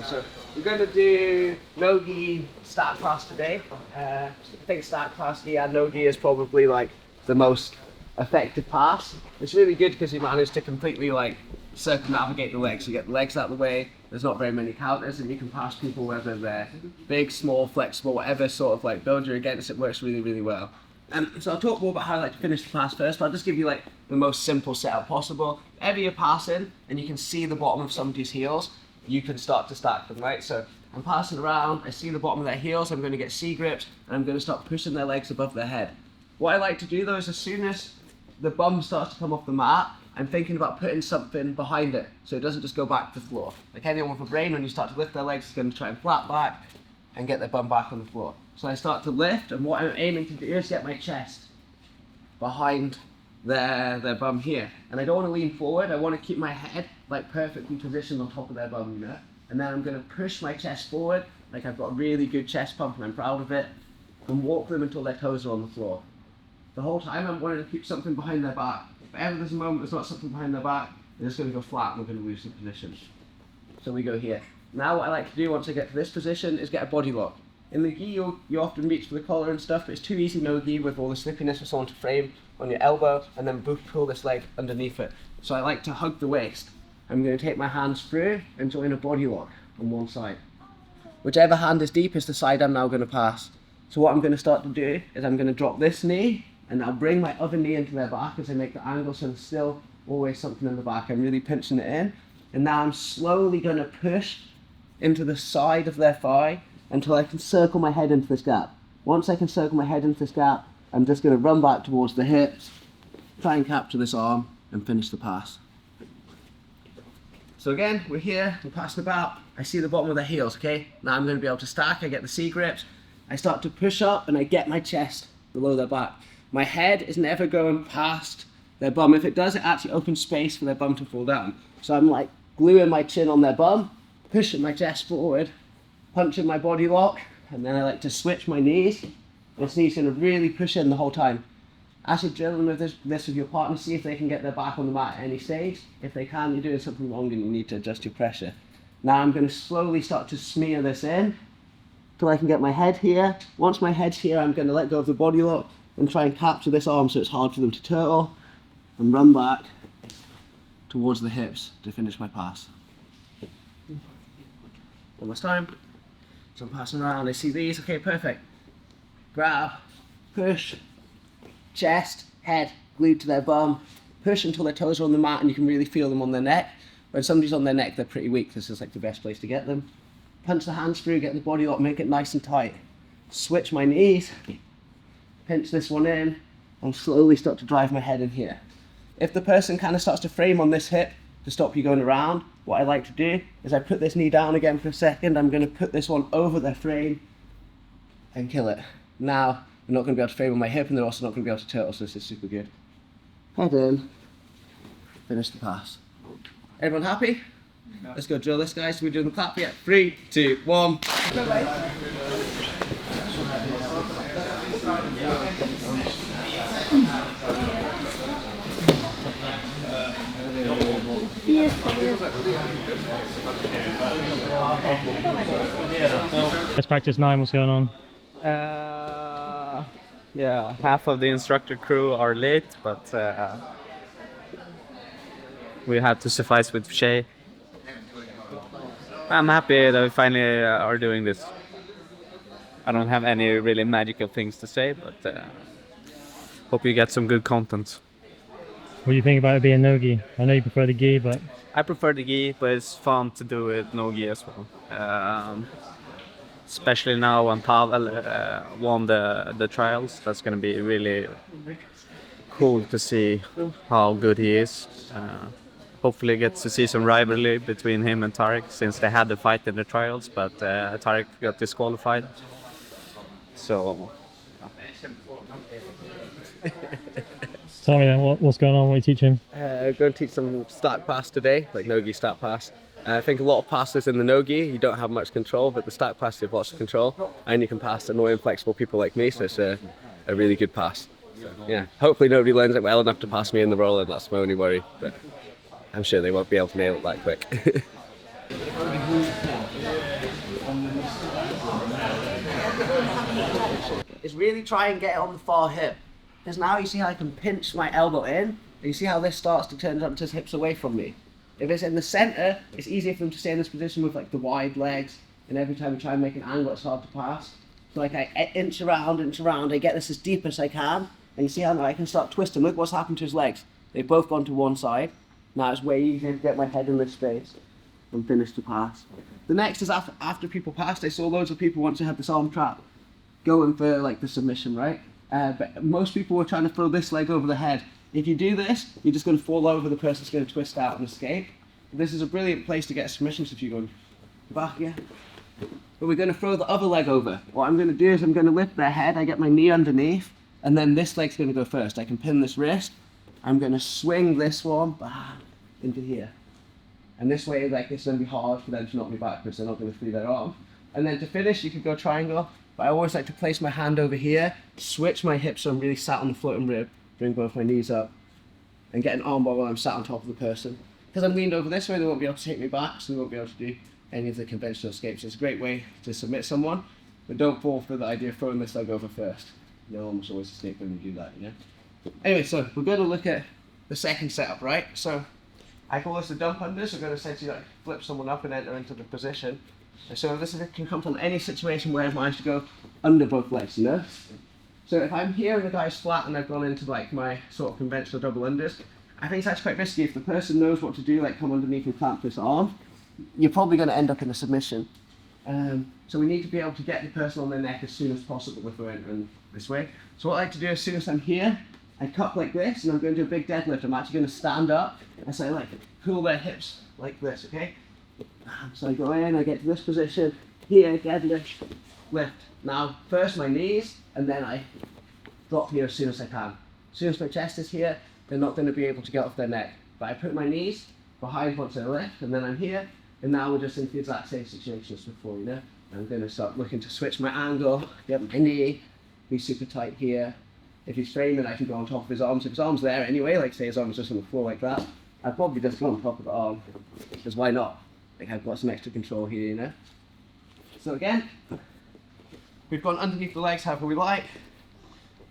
So we're going to do no-gi start class today. I think start class gi and no-gi is probably like the most effective pass. It's really good because you manage to completely like circumnavigate the legs. You get the legs out of the way, there's not very many counters, and you can pass people whether they're big, small, flexible, whatever sort of like build you're against. It works really, really well. So I'll talk more about how I like to finish the pass first, but I'll just give you like the most simple setup possible. If ever you're passing and you can see the bottom of somebody's heels, you can start to stack them, right? So I'm passing around, I see the bottom of their heels, I'm going to get C-grips, and I'm going to start pushing their legs above their head. What I like to do though is as soon as the bum starts to come off the mat, I'm thinking about putting something behind it, so it doesn't just go back to the floor. Like anyone with a brain, when you start to lift their legs, is going to try and flat back and get their bum back on the floor. So I start to lift, and what I'm aiming to do is get my chest behind their bum here. And I don't want to lean forward, I want to keep my head like perfectly positioned on top of their bum, you know? And then I'm going to push my chest forward, like I've got a really good chest pump and I'm proud of it, and walk them until their toes are on the floor. The whole time I'm wanting to keep something behind their back. If ever there's a moment there's not something behind their back, they're just going to go flat and we're going to lose the position. So we go here. Now what I like to do once I get to this position is get a body lock. In the gi, you often reach for the collar and stuff, but it's too easy no gi with all the slippiness for someone to frame on your elbow and then pull this leg underneath it. So I like to hug the waist. I'm going to take my hands through and join a body lock on one side. Whichever hand is deep is the side I'm now going to pass. So what I'm going to start to do is I'm going to drop this knee and I'll bring my other knee into their back as I make the angle, so there's still always something in the back. I'm really pinching it in. And now I'm slowly going to push into the side of their thigh until I can circle my head into this gap. Once I can circle my head into this gap, I'm just going to run back towards the hips, try and capture this arm, and finish the pass. So again, we're here, we're passing about, I see the bottom of their heels, okay? Now I'm going to be able to stack, I get the C-grips, I start to push up and I get my chest below their back. My head is never going past their bum. If it does, it actually opens space for their bum to fall down. So I'm like gluing my chin on their bum, pushing my chest forward, punching my body lock, and then I like to switch my knees. This knee's going to really push in the whole time. Actually drilling with this with your partner, see if they can get their back on the mat at any stage. If they can, you're doing something wrong and you need to adjust your pressure. Now I'm going to slowly start to smear this in till I can get my head here. Once my head's here, I'm going to let go of the body lock and try and capture this arm so it's hard for them to turtle and run back towards the hips to finish my pass. One last time. So I'm passing around, I see these, okay, perfect. Grab, push, chest, head glued to their bum, push until their toes are on the mat and you can really feel them on their neck. When somebody's on their neck, they're pretty weak, this is like the best place to get them. Punch the hands through, get the body lock, make it nice and tight. Switch my knees, pinch this one in, and slowly start to drive my head in here. If the person kind of starts to frame on this hip to stop you going around, what I like to do is I put this knee down again for a second, I'm going to put this one over their frame and kill it. Now, I'm not going to be able to frame on my hip and they're also not going to be able to turtle, so this is super good. Head in, finish the pass. Everyone happy? No. Let's go drill this, guys. So we're doing the clap yet. 3, 2, 1. Let's practice 9, what's going on? Yeah, half of the instructor crew are late, but we have to suffice with Shay. I'm happy that we finally are doing this. I don't have any really magical things to say, but hope you get some good content. What do you think about it being no-gi? I know you prefer the gi, but... I prefer the gi, but it's fun to do it no-gi as well. Especially now when Pavel won the trials. That's going to be really cool to see how good he is. Hopefully get to see some rivalry between him and Tarek, since they had the fight in the trials, but Tarek got disqualified. So... Tell me then, what's going on? What are you teaching? I'm going to teach some stack pass today, like no-gi stack pass. I think a lot of passes in the no-gi, you don't have much control, but the stack pass you have lots of control, and you can pass annoying, flexible people like me, so it's a really good pass. So, yeah, hopefully nobody learns it well enough to pass me in the roller, that's my only worry, but I'm sure they won't be able to nail it that quick. is really try and get it on the far hip. Because now you see how I can pinch my elbow in, and you see how this starts to turn up to his hips away from me. If it's in the center, it's easier for him to stay in this position with like the wide legs, and every time we try and make an angle, it's hard to pass. So like I inch around, I get this as deep as I can, and you see how now I can start twisting. Look what's happened to his legs. They've both gone to one side. Now it's way easier to get my head in this space and finish the pass. The next is after people passed, I saw loads of people once they had this arm trap going for like the submission, right? But most people were trying to throw this leg over the head. If you do this, you're just going to fall over, the person's going to twist out and escape. This is a brilliant place to get submissions if you go back here. But we're going to throw the other leg over. What I'm going to do is I'm going to lift their head, I get my knee underneath, and then this leg's going to go first. I can pin this wrist, I'm going to swing this one into here. And this way, like, it's going to be hard for them to knock me back because they're not going to free their arm. And then to finish, you could go triangle, but I always like to place my hand over here, switch my hips so I'm really sat on the floating rib, bring both my knees up, and get an arm bar while I'm sat on top of the person. Because I'm leaned over this way, they won't be able to take me back, so they won't be able to do any of the conventional escapes. It's a great way to submit someone, but don't fall for the idea of throwing this leg over first. You'll almost always escape when you do that, you know? Anyway, so we're going to look at the second setup, right? So I call this the dump unders. We're going to essentially like flip someone up and enter into the position. And so this can come from any situation where I've managed to go under both legs, you know? So if I'm here and the guy's flat and I've gone into like my sort of conventional double unders, I think that's quite risky. If the person knows what to do, like come underneath and clamp this arm, you're probably going to end up in a submission. So we need to be able to get the person on their neck as soon as possible if we're entering this way. So what I like to do as soon as I'm here, I cup like this and I'm going to do a big deadlift. I'm actually going to stand up and so I like pull their hips like this, okay? So I go in, I get to this position, here, deadlift, lift. Now, first my knees, and then I drop here as soon as I can. As soon as my chest is here, they're not going to be able to get off their neck. But I put my knees behind once I lift, and then I'm here, and now we're just in the exact same situation as before, you know? I'm going to start looking to switch my angle, get my knee, be super tight here. If he's training, I can go on top of his arms. If his arm's there anyway, like say his arm's just on the floor like that, I'd probably just go on top of the arm, because why not? Like I've got some extra control here, you know? So again, we've gone underneath the legs however we like.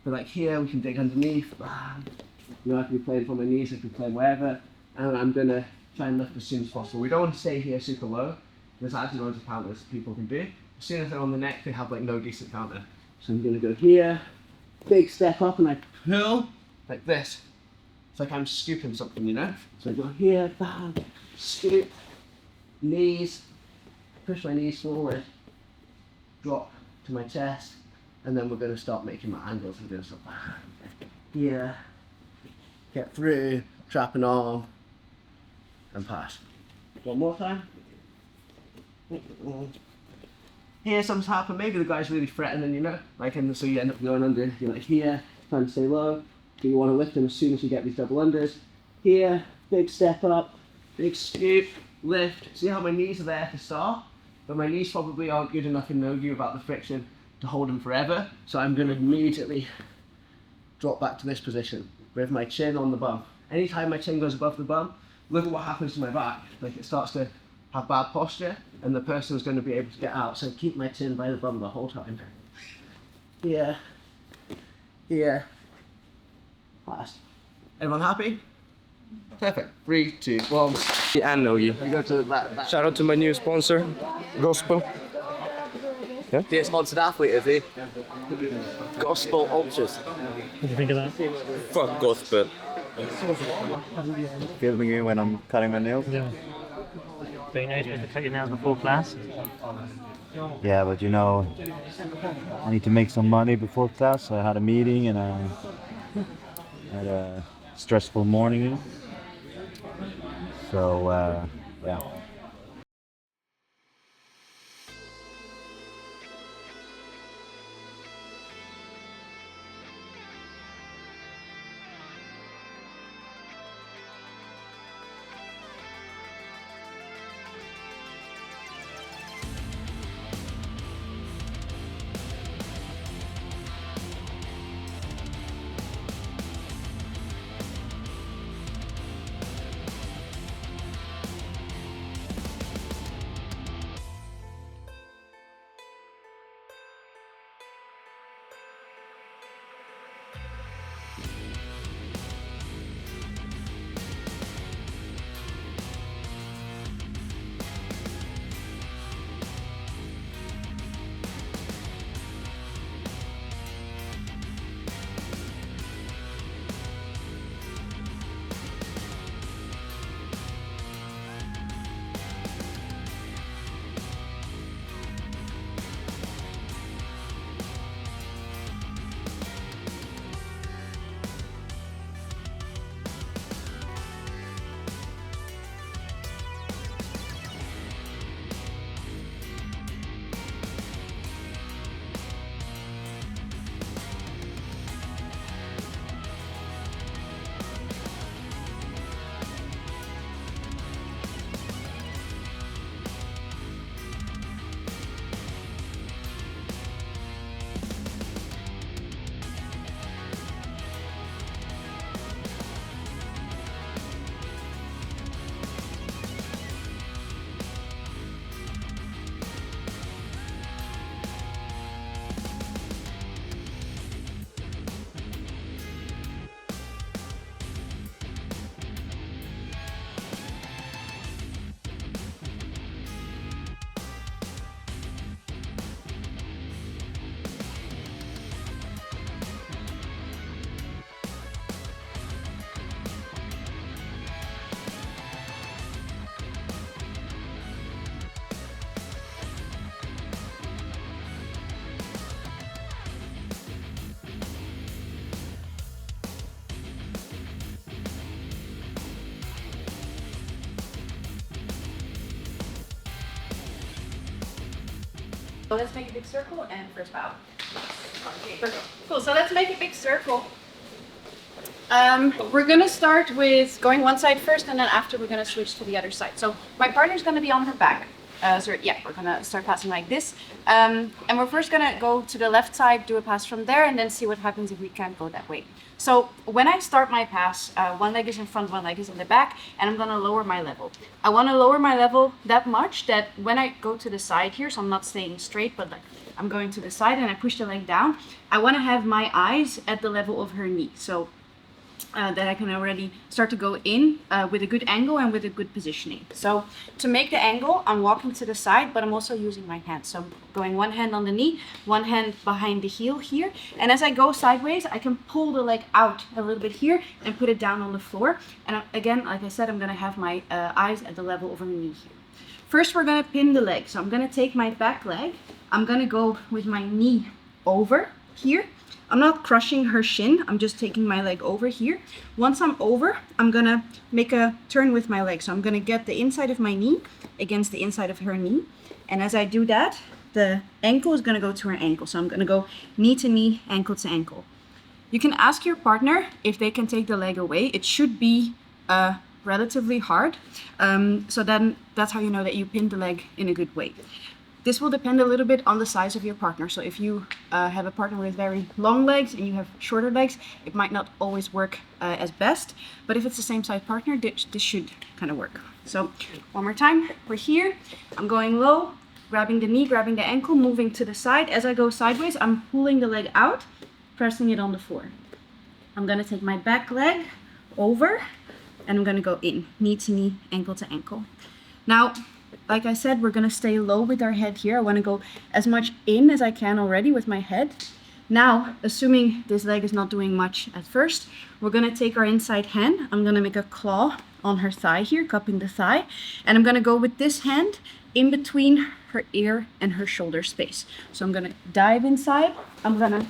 But like here, we can dig underneath. You know, I can be playing from my knees, I can play wherever. And I'm gonna try and lift as soon as possible. We don't want to stay here super low. There's actually loads of counters people can do. As soon as they're on the neck, they have like no decent counter. So I'm gonna go here, big step up, and I pull like this. It's like I'm scooping something, you know? So I go here, bam, scoop, knees, push my knees forward, drop to my chest, and then we're going to start making my angles and doing stuff here, get through, trap an arm, and pass. One more time. Here something's happened, maybe the guy's really threatening, you know, like, and so you end up going under, you're like here, trying to stay low, but you want to lift him as soon as you get these double unders. Here, big step up, big scoop, lift. See how my knees are there to start? But my knees probably aren't good enough in no-gi without the friction to hold them forever. So I'm going to immediately drop back to this position with my chin on the bum. Anytime my chin goes above the bum, look at what happens to my back. Like it starts to have bad posture and the person's going to be able to get out. So keep my chin by the bum the whole time. Here, here, last. Everyone happy? Perfect. 3, 2, 1. And no-gi. We go to that. Shout out to my new sponsor, Gospel. The sponsored athlete, is he? Gospel Ultras. What do you think of that? Fuck Gospel. Filming you when I'm cutting my nails? Yeah. But you know you're supposed to cut your nails before class? Yeah, but you know, I need to make some money before class. So I had a meeting and I had a stressful morning. So, yeah. So let's make a big circle and first bow. Okay, cool, so let's make a big circle. We're gonna start with going one side first, and then after we're gonna switch to the other side. So my partner's gonna be on her back. So yeah, we're gonna start passing like this. And we're first gonna go to the left side, do a pass from there, and then see what happens if we can't go that way. So when I start my pass, one leg is in front, one leg is in the back, and I'm gonna lower my level. I wanna lower my level that much that when I go to the side here, so I'm not staying straight, but like I'm going to the side and I push the leg down, I wanna have my eyes at the level of her knee. So that I can already start to go in with a good angle and with a good positioning. So to make the angle, I'm walking to the side, but I'm also using my hands. So I'm going one hand on the knee, one hand behind the heel here. And as I go sideways, I can pull the leg out a little bit here and put it down on the floor. And again, like I said, I'm gonna have my eyes at the level of her knee here. First, we're gonna pin the leg. So I'm gonna take my back leg. I'm gonna go with my knee over here. I'm not crushing her shin, I'm just taking my leg over here. Once I'm over, I'm gonna make a turn with my leg. So I'm gonna get the inside of my knee against the inside of her knee. And as I do that, the ankle is gonna go to her ankle. So I'm gonna go knee to knee, ankle to ankle. You can ask your partner if they can take the leg away. It should be relatively hard. So then that's how you know that you pinned the leg in a good way. This will depend a little bit on the size of your partner. So if you have a partner with very long legs and you have shorter legs, it might not always work as best. But if it's the same size partner, this should kind of work. So one more time, we're here. I'm going low, grabbing the knee, grabbing the ankle, moving to the side. As I go sideways, I'm pulling the leg out, pressing it on the floor. I'm gonna take my back leg over and I'm gonna go in, knee to knee, ankle to ankle. Now, like I said, we're gonna stay low with our head here. I wanna go as much in as I can already with my head. Now, assuming this leg is not doing much at first, we're gonna take our inside hand. I'm gonna make a claw on her thigh here, cupping the thigh. And I'm gonna go with this hand in between her ear and her shoulder space. So I'm gonna dive inside. I'm gonna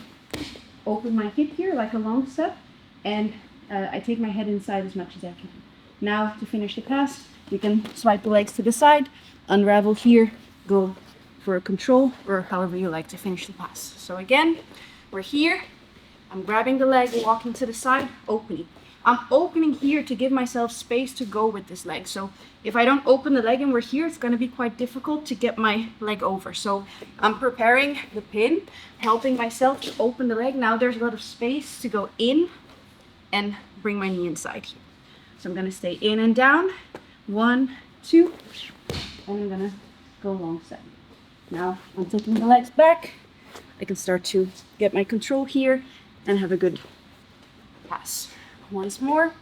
open my hip here like a long step. And I take my head inside as much as I can. Now, to finish the pass, you can swipe the legs to the side, unravel here, go for a control, or however you like to finish the pass. So again, we're here, I'm grabbing the leg, walking to the side, opening. I'm opening here to give myself space to go with this leg. So if I don't open the leg and we're here, it's gonna be quite difficult to get my leg over. So I'm preparing the pin, helping myself to open the leg. Now there's a lot of space to go in and bring my knee inside here. So I'm gonna stay in and down. 1, 2, and I'm gonna go long side. Now I'm taking the legs back. I can start to get my control here and have a good pass. Once more.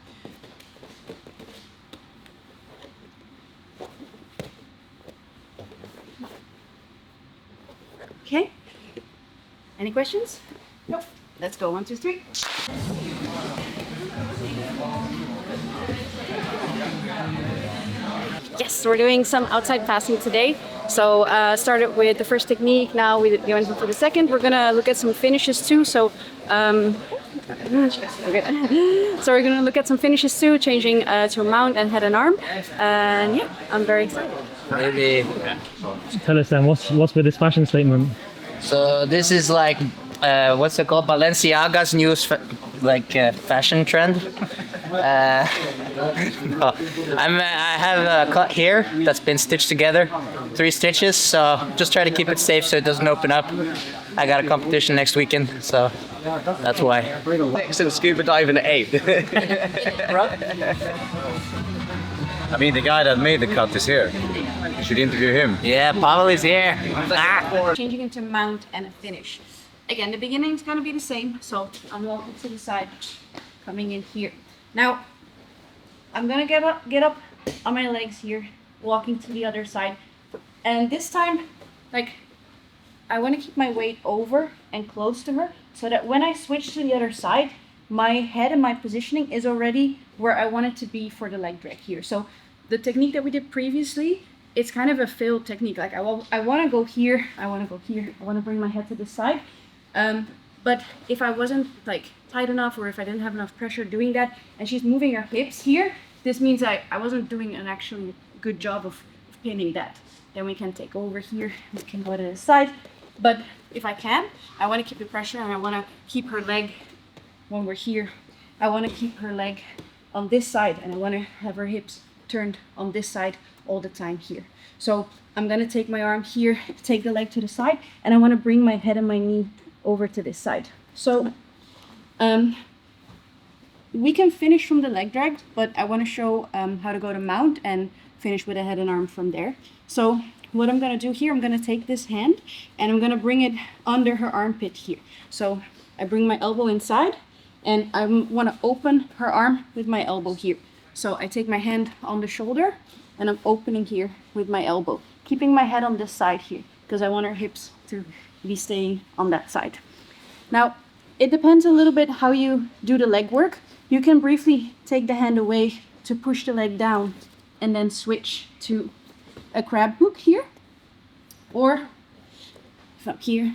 Okay. Any questions? Nope. Let's go. 1, 2, 3. Yes, we're doing some outside passing today. So started with the first technique, now we're going for the second. We're gonna look at some finishes too. So we're gonna look at some finishes too, changing to a mount and head and arm. And yeah, I'm very excited. Maybe. Tell us then, what's with this fashion statement? So this is like, what's it called? Balenciaga's new fashion trend. No. I have a cut here that's been stitched together, 3 stitches. So just try to keep it safe so it doesn't open up. I got a competition next weekend, so that's why. Next and scuba diving at 8. I mean, the guy that made the cut is here. You should interview him. Yeah, Pavel is here. Changing into mount and a finish. Again, the beginning is gonna be the same. So I'm walking to the side, coming in here. Now, I'm gonna get up on my legs here, walking to the other side. And this time, like, I wanna keep my weight over and close to her so that when I switch to the other side, my head and my positioning is already where I want it to be for the leg drag here. So the technique that we did previously, it's kind of a failed technique. Like I wanna go here, I wanna go here, I wanna bring my head to the side. But if I wasn't like tight enough or if I didn't have enough pressure doing that and she's moving her hips here, this means I wasn't doing an actually good job of pinning that. Then we can take over here, we can go to the side, But if I can, I want to keep the pressure and I want to keep her leg, when we're here, I want to keep her leg on this side and I want to have her hips turned on this side all the time here. So I'm going to take my arm here, take the leg to the side, and I want to bring my head and my knee over to this side. So we can finish from the leg drag, but I want to show how to go to mount and finish with a head and arm from there. So what I'm going to do here, I'm going to take this hand and I'm going to bring it under her armpit here. So I bring my elbow inside and I want to open her arm with my elbow here. So I take my hand on the shoulder and I'm opening here with my elbow, keeping my head on this side here because I want her hips to be staying on that side. Now, it depends a little bit how you do the leg work. You can briefly take the hand away to push the leg down and then switch to a crab hook here, or from here,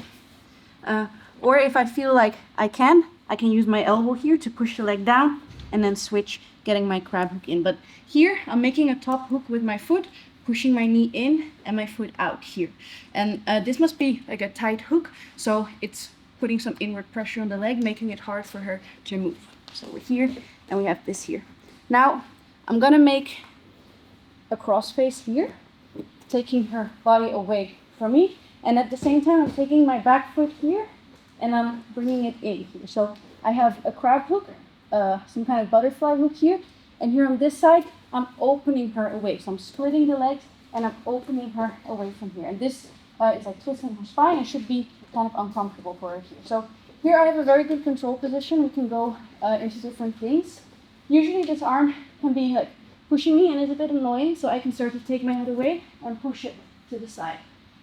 or if I feel like I can use my elbow here to push the leg down and then switch, getting my crab hook in. But here I'm making a top hook with my foot, pushing my knee in and my foot out here. And this must be like a tight hook, so it's putting some inward pressure on the leg, making it hard for her to move. So we're here and we have this here. Now I'm gonna make a crossface here, taking her body away from me, and at the same time I'm taking my back foot here and I'm bringing it in here. So I have a crab hook, some kind of butterfly hook here, and here on this side I'm opening her away. So I'm splitting the legs and I'm opening her away from here. And this is like twisting her spine. It should be kind of uncomfortable for her here. So here I have a very good control position. We can go into different things. Usually this arm can be like pushing me and it's a bit annoying, so I can start to take my head away and push it to the side.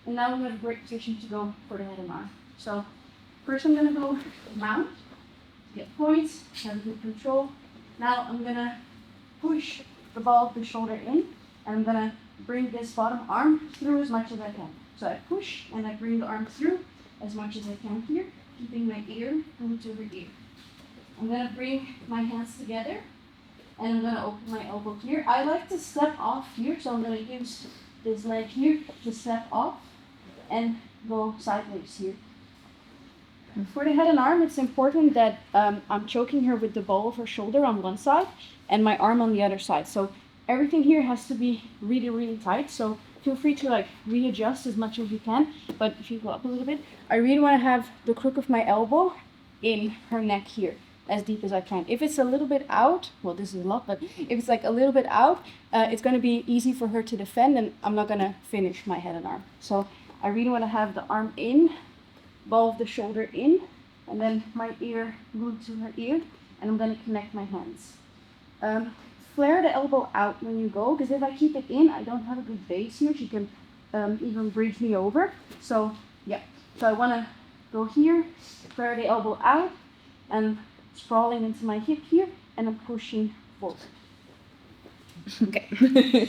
And now we have a great position to go for the head and arm. So first I'm gonna go mount, get points, have a good control. Now I'm gonna push the ball of the shoulder in and I'm gonna bring this bottom arm through as much as I can. So I push and I bring the arm through as much as I can here, keeping my ear moved to her ear. I'm gonna bring my hands together and I'm gonna open my elbow here. I like to step off here, so I'm gonna use this leg here to step off and go sideways here. For the head and arm, it's important that I'm choking her with the ball of her shoulder on one side and my arm on the other side. So everything here has to be really, really tight. So feel free to like readjust as much as you can. But if you go up a little bit, I really want to have the crook of my elbow in her neck here, as deep as I can. If it's a little bit out, well, this is a lot, but if it's like a little bit out, it's going to be easy for her to defend and I'm not going to finish my head and arm. So I really want to have the arm in, ball of the shoulder in, and then my ear glued to her ear, and I'm going to connect my hands. Flare the elbow out when you go, because if I keep it in, I don't have a good base here. She can even bridge me over. So yeah, so I want to go here, flare the elbow out, and sprawling into my hip here, and I'm pushing forward. Okay.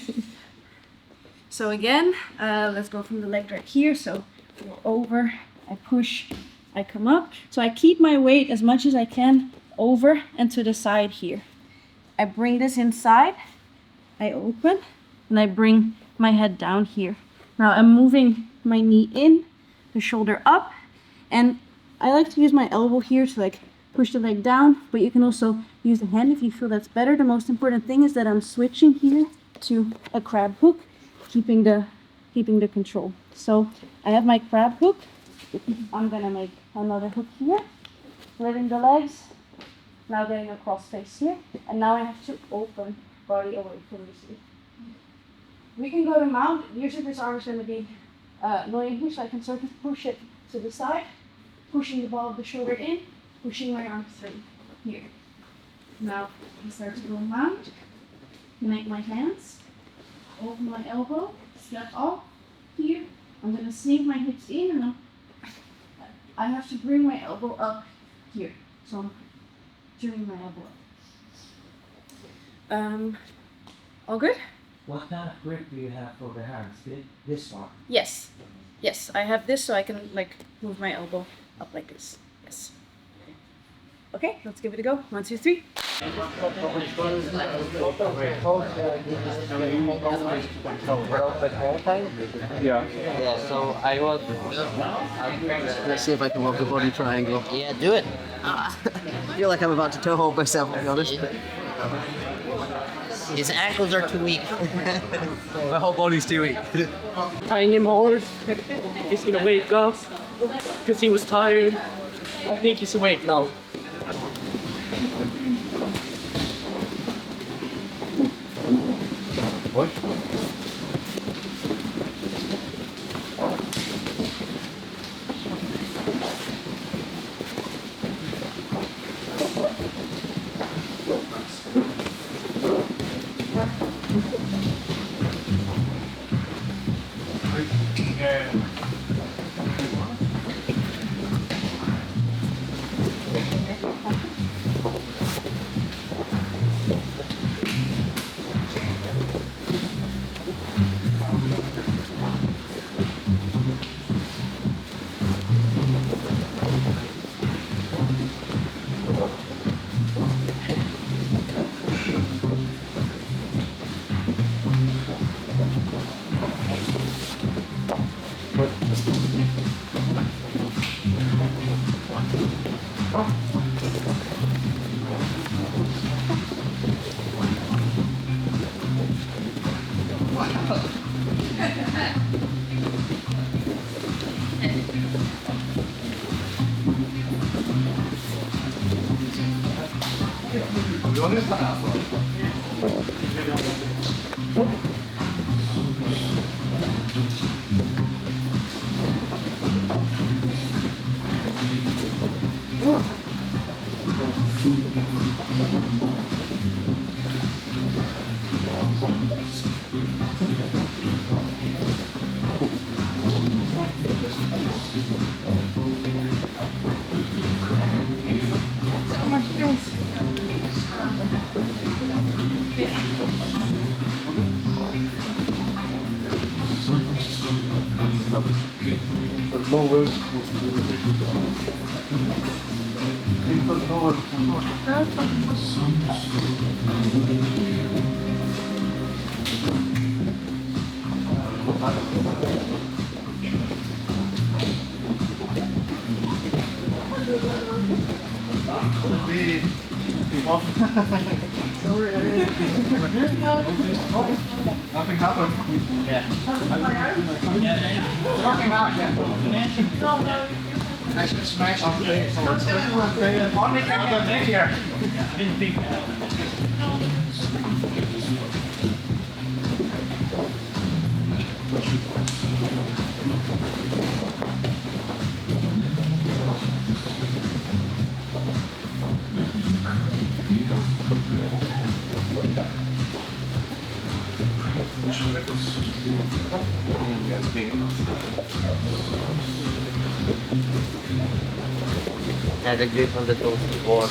So again, let's go from the leg drag here. So go over, I push, I come up. So I keep my weight as much as I can over and to the side here. I bring this inside, I open, and I bring my head down here. Now I'm moving my knee in, the shoulder up, and I like to use my elbow here to like push the leg down, but you can also use the hand if you feel that's better. The most important thing is that I'm switching here to a crab hook, keeping the control. So I have my crab hook. I'm gonna make another hook here, splitting the legs, now getting a cross face here, and now I have to open body away from this here. We can go to mount. Usually this arm is gonna be annoying here, so I can sort of push it to the side, pushing the ball of the shoulder in, pushing my arm through here. Now I start to go mount, connect my hands, open my elbow, step off here. I'm gonna sink my hips in, and I have to bring my elbow up here. So I'm turning my elbow up. All good? What kind of grip do you have for the hands? This one? Yes. Yes, I have this so I can like move my elbow up like this. Yes. Okay, let's give it a go. 1, 2, 3. Yeah. Yeah, so I was. Let's see if I can walk the body triangle. Yeah, do it. I feel like I'm about to toe hold myself, to be honest. His ankles are too weak. My whole body's too weak. Tying him hard. He's gonna wake up because he was tired. I think he's awake now. What? Nothing happened. Yeah. Nothing happened. I should smash off the only thing here. Had a grip on the toasty board.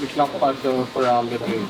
Vi klappar så får det aldrig bli.